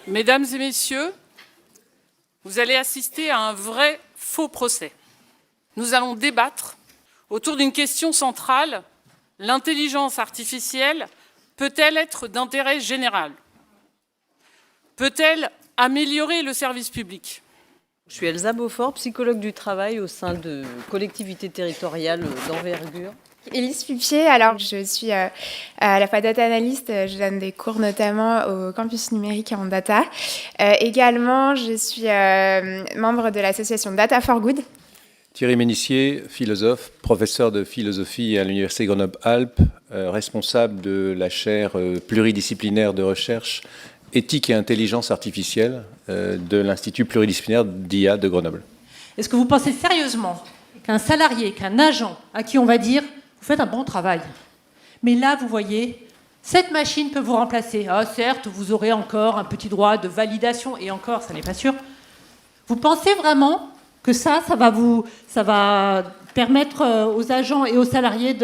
Mesdames et messieurs, vous allez assister à un vrai faux procès. Nous allons débattre autour d'une question centrale. L'intelligence artificielle peut-elle être d'intérêt général? Peut-elle améliorer le service public? Je suis Elsa Beaufort, psychologue du travail au sein de collectivités territoriales d'envergure. Élise Pupier, alors je suis à la fois data analyst, je donne des cours notamment au campus numérique en data. Également, je suis membre de l'association Data for Good. Thierry Ménissier, philosophe, professeur de philosophie à l'Université Grenoble-Alpes, responsable de la chaire pluridisciplinaire de recherche éthique et intelligence artificielle de l'Institut pluridisciplinaire d'IA de Grenoble. Est-ce que vous pensez sérieusement qu'un salarié, qu'un agent à qui on va dire « vous faites un bon travail », mais là, vous voyez, cette machine peut vous remplacer. Ah, certes, vous aurez encore un petit droit de validation, et encore, ça n'est pas sûr. Vous pensez vraiment que ça va permettre aux agents et aux salariés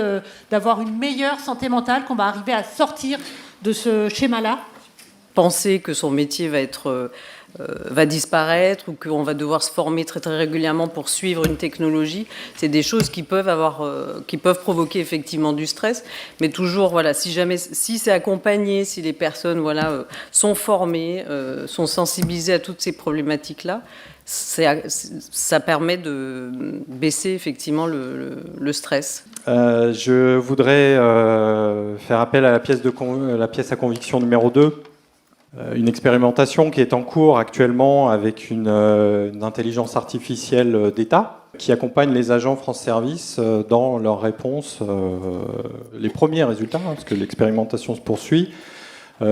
d'avoir une meilleure santé mentale, qu'on va arriver à sortir de ce schéma-là? Penser que son métier va disparaître ou qu'on va devoir se former très, très régulièrement pour suivre une technologie, c'est des choses qui peuvent provoquer effectivement du stress. Mais toujours, voilà, si c'est accompagné, si les personnes sont formées, sont sensibilisées à toutes ces problématiques-là, ça permet de baisser effectivement le stress. Je voudrais faire appel à la pièce à conviction numéro 2. Une expérimentation qui est en cours actuellement avec une intelligence artificielle d'État qui accompagne les agents France Service dans leurs réponses. Les premiers résultats, parce que l'expérimentation se poursuit,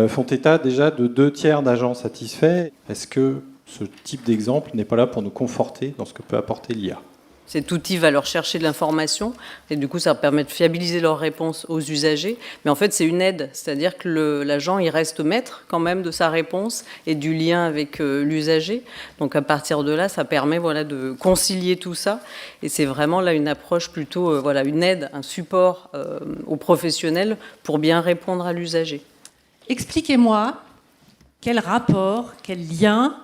font état déjà de 2/3 d'agents satisfaits. Est-ce que ce type d'exemple n'est pas là pour nous conforter dans ce que peut apporter l'IA ? Cet outil va leur chercher de l'information et du coup, ça permet de fiabiliser leurs réponses aux usagers. Mais en fait, c'est une aide, c'est-à-dire que l'agent, il reste maître quand même de sa réponse et du lien avec l'usager. Donc à partir de là, ça permet de concilier tout ça. Et c'est vraiment là une approche plutôt, une aide, un support aux professionnels pour bien répondre à l'usager. Expliquez-moi quel rapport, quel lien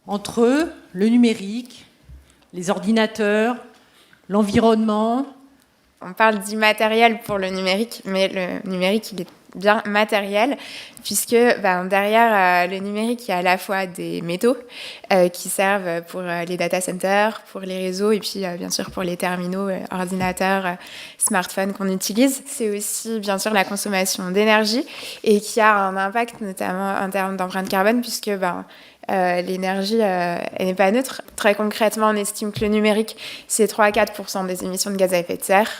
entre le numérique, les ordinateurs, l'environnement. On parle d'immatériel pour le numérique, mais le numérique, il est bien matériel, puisque derrière le numérique, il y a à la fois des métaux qui servent pour les data centers, pour les réseaux, et puis bien sûr pour les terminaux, ordinateurs, smartphones qu'on utilise. C'est aussi bien sûr la consommation d'énergie, et qui a un impact notamment en termes d'empreinte carbone, puisque l'énergie, elle n'est pas neutre. Très concrètement, on estime que le numérique, c'est 3 à 4% des émissions de gaz à effet de serre.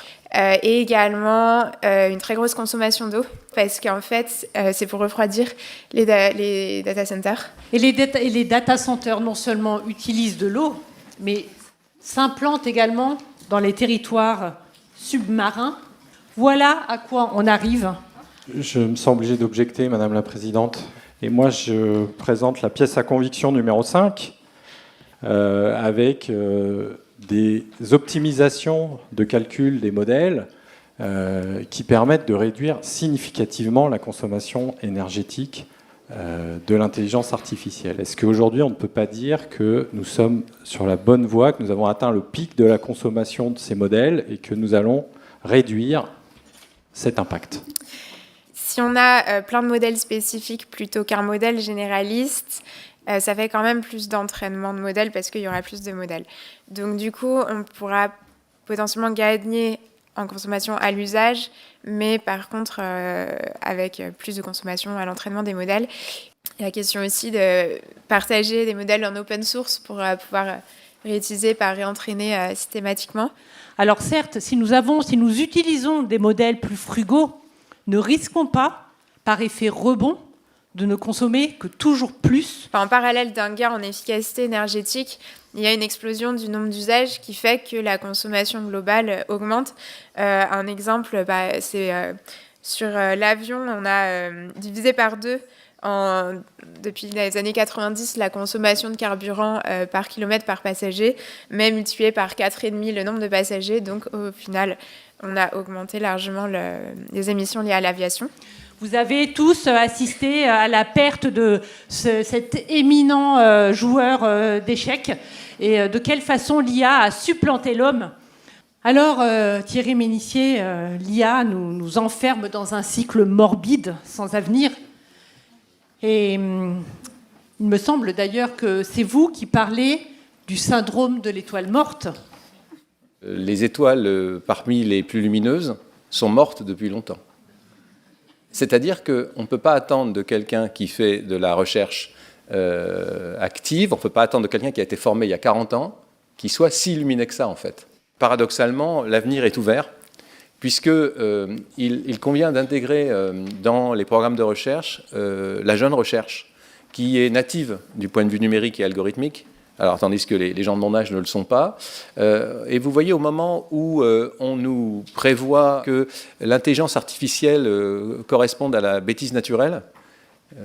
Et également une très grosse consommation d'eau, parce qu'en fait, c'est pour refroidir les data centers. Et les data centers, non seulement utilisent de l'eau, mais s'implantent également dans les territoires submarins. Voilà à quoi on arrive. Je me sens obligé d'objecter, Madame la Présidente. Et moi, je présente la pièce à conviction numéro 5 avec des optimisations de calcul des modèles qui permettent de réduire significativement la consommation énergétique de l'intelligence artificielle. Est-ce qu'aujourd'hui, on ne peut pas dire que nous sommes sur la bonne voie, que nous avons atteint le pic de la consommation de ces modèles et que nous allons réduire cet impact ? Si on a plein de modèles spécifiques plutôt qu'un modèle généraliste, ça fait quand même plus d'entraînement de modèles parce qu'il y aura plus de modèles. Donc du coup, on pourra potentiellement gagner en consommation à l'usage, mais par contre, avec plus de consommation à l'entraînement des modèles. Il y a la question aussi de partager des modèles en open source pour pouvoir réutiliser, réentraîner systématiquement. Alors certes, si nous utilisons des modèles plus frugaux, ne risquons pas, par effet rebond, de ne consommer que toujours plus. En parallèle d'un gain en efficacité énergétique, il y a une explosion du nombre d'usages qui fait que la consommation globale augmente. Un exemple, c'est sur l'avion, on a divisé par 2 depuis les années 90 la consommation de carburant par kilomètre par passager, mais multiplié par 4,5 le nombre de passagers. Donc au final, on a augmenté largement les émissions liées à l'aviation. Vous avez tous assisté à la perte de cet éminent joueur d'échecs et de quelle façon l'IA a supplanté l'homme. Alors, Thierry Ménissier, l'IA nous enferme dans un cycle morbide, sans avenir. Et il me semble d'ailleurs que c'est vous qui parlez du syndrome de l'étoile morte. Les étoiles parmi les plus lumineuses sont mortes depuis longtemps. C'est-à-dire qu'on ne peut pas attendre de quelqu'un qui fait de la recherche active, on ne peut pas attendre de quelqu'un qui a été formé il y a 40 ans, qu'il soit si illuminé que ça, en fait. Paradoxalement, l'avenir est ouvert, puisqu'il convient d'intégrer dans les programmes de recherche la jeune recherche, qui est native du point de vue numérique et algorithmique, alors tandis que les gens de mon âge ne le sont pas. Et vous voyez, au moment où on nous prévoit que l'intelligence artificielle corresponde à la bêtise naturelle,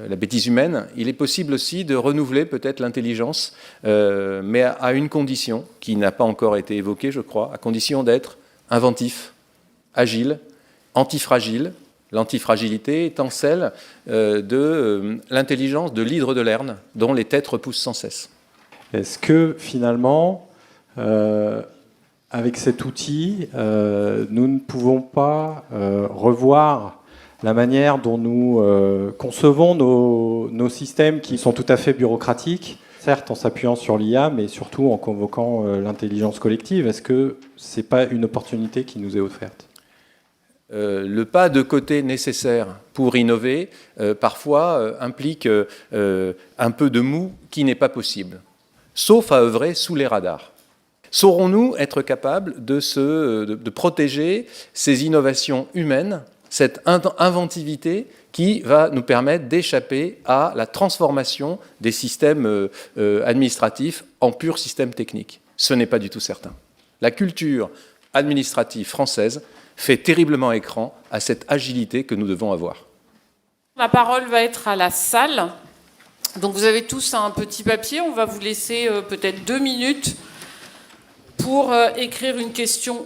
la bêtise humaine, il est possible aussi de renouveler peut-être l'intelligence, mais à une condition qui n'a pas encore été évoquée, je crois, à condition d'être inventif, agile, antifragile, l'antifragilité étant celle de l'intelligence de l'hydre de Lerne, dont les têtes repoussent sans cesse. Est-ce que finalement, avec cet outil, nous ne pouvons pas revoir la manière dont nous concevons nos systèmes qui sont tout à fait bureaucratiques, certes en s'appuyant sur l'IA, mais surtout en convoquant l'intelligence collective? Est-ce que ce n'est pas une opportunité qui nous est offerte? Le pas de côté nécessaire pour innover, parfois, implique un peu de mou qui n'est pas possible, sauf à œuvrer sous les radars. Saurons-nous être capables de protéger ces innovations humaines, cette inventivité qui va nous permettre d'échapper à la transformation des systèmes administratifs en purs systèmes techniques? Ce n'est pas du tout certain. La culture administrative française fait terriblement écran à cette agilité que nous devons avoir. La parole va être à la salle. Donc vous avez tous un petit papier. On va vous laisser peut-être 2 minutes pour écrire une question.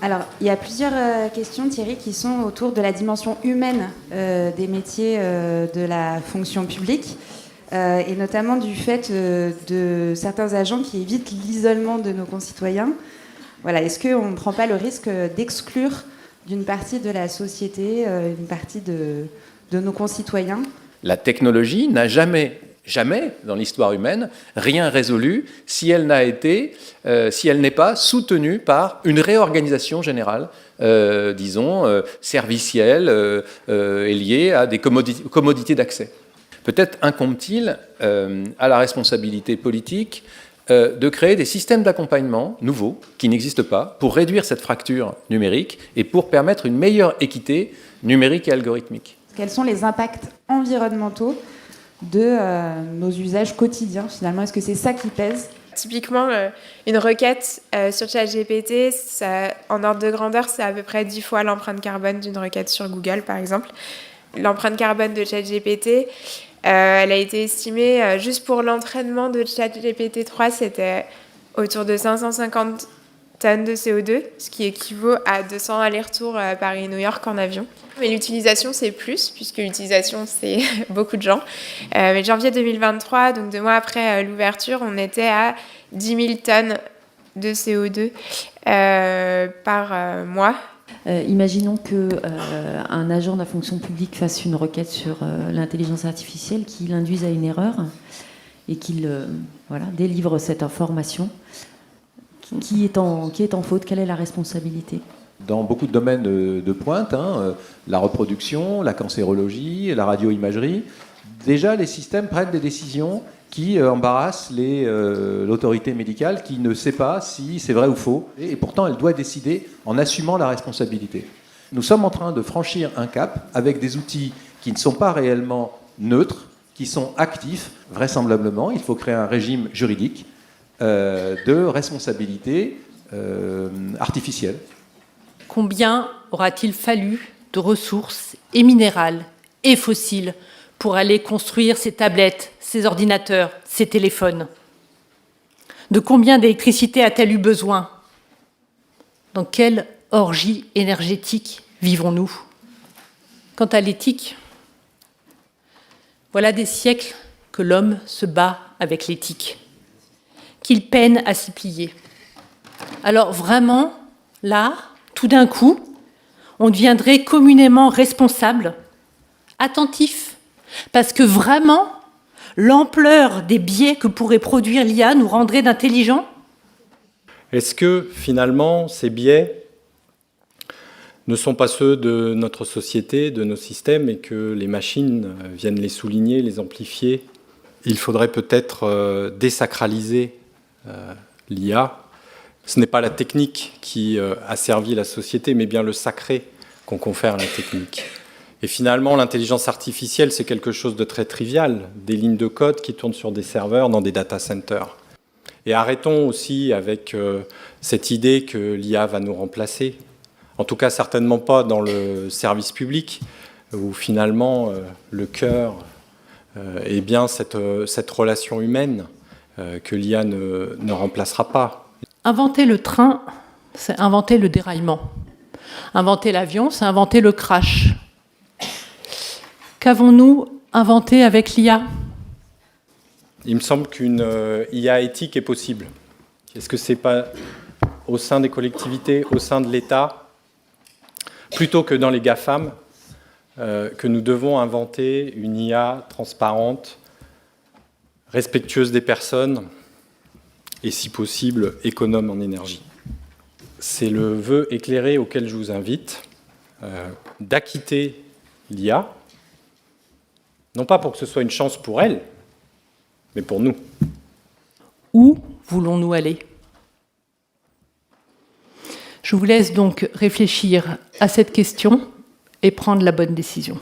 Alors, il y a plusieurs questions, Thierry, qui sont autour de la dimension humaine des métiers de la fonction publique, et notamment du fait de certains agents qui évitent l'isolement de nos concitoyens. Voilà, est-ce qu'on ne prend pas le risque d'exclure d'une partie de la société, une partie de nos concitoyens? La technologie n'a jamais dans l'histoire humaine rien résolu si elle n'est pas soutenue par une réorganisation générale, servicielle et liée à des commodités d'accès. Peut-être incombe-t-il à la responsabilité politique de créer des systèmes d'accompagnement nouveaux qui n'existent pas pour réduire cette fracture numérique et pour permettre une meilleure équité numérique et algorithmique. Quels sont les impacts environnementaux de nos usages quotidiens, finalement? Est-ce que c'est ça qui pèse? Typiquement, une requête sur ChatGPT, en ordre de grandeur, c'est à peu près 10 fois l'empreinte carbone d'une requête sur Google, par exemple. L'empreinte carbone de ChatGPT, elle a été estimée, juste pour l'entraînement de ChatGPT 3, c'était autour de 550 tonnes de CO2, ce qui équivaut à 200 allers-retours Paris-New York en avion. Mais l'utilisation, c'est plus, puisque l'utilisation, c'est beaucoup de gens. Mais janvier 2023, donc 2 mois après l'ouverture, on était à 10 000 tonnes de CO2 par mois. Imaginons qu'un agent de la fonction publique fasse une requête sur l'intelligence artificielle, qu'il induise à une erreur et qu'il délivre cette information. Qui est en faute? Quelle est la responsabilité? Dans beaucoup de domaines de pointe, la reproduction, la cancérologie, la radioimagerie, déjà les systèmes prennent des décisions qui embarrassent l'autorité médicale qui ne sait pas si c'est vrai ou faux. Et pourtant, elle doit décider en assumant la responsabilité. Nous sommes en train de franchir un cap avec des outils qui ne sont pas réellement neutres, qui sont actifs, vraisemblablement. Il faut créer un régime juridique de responsabilité artificielle. Combien aura-t-il fallu de ressources et minérales et fossiles pour aller construire ces tablettes, ces ordinateurs, ces téléphones? De combien d'électricité a-t-elle eu besoin? Dans quelle orgie énergétique vivons-nous? Quant à l'éthique, voilà des siècles que l'homme se bat avec l'éthique, qu'il peine à s'y plier. Alors vraiment, là, tout d'un coup, on deviendrait communément responsable, attentif, parce que vraiment, l'ampleur des biais que pourrait produire l'IA nous rendrait d'intelligents. Est-ce que finalement ces biais ne sont pas ceux de notre société, de nos systèmes, et que les machines viennent les souligner, les amplifier? Il faudrait peut-être désacraliser l'IA. Ce n'est pas la technique qui a servi la société, mais bien le sacré qu'on confère à la technique. Et finalement, l'intelligence artificielle, c'est quelque chose de très trivial, des lignes de code qui tournent sur des serveurs dans des data centers. Et arrêtons aussi avec cette idée que l'IA va nous remplacer. En tout cas, certainement pas dans le service public, où finalement le cœur est bien cette relation humaine que l'IA ne remplacera pas. Inventer le train, c'est inventer le déraillement. Inventer l'avion, c'est inventer le crash. Qu'avons-nous inventé avec l'IA? Il me semble qu'une IA éthique est possible. Est-ce que ce n'est pas au sein des collectivités, au sein de l'État, plutôt que dans les GAFAM, que nous devons inventer une IA transparente, respectueuse des personnes et, si possible, économe en énergie? C'est le vœu éclairé auquel je vous invite, d'acquitter l'IA, non pas pour que ce soit une chance pour elle, mais pour nous. Où voulons-nous aller? Je vous laisse donc réfléchir à cette question et prendre la bonne décision.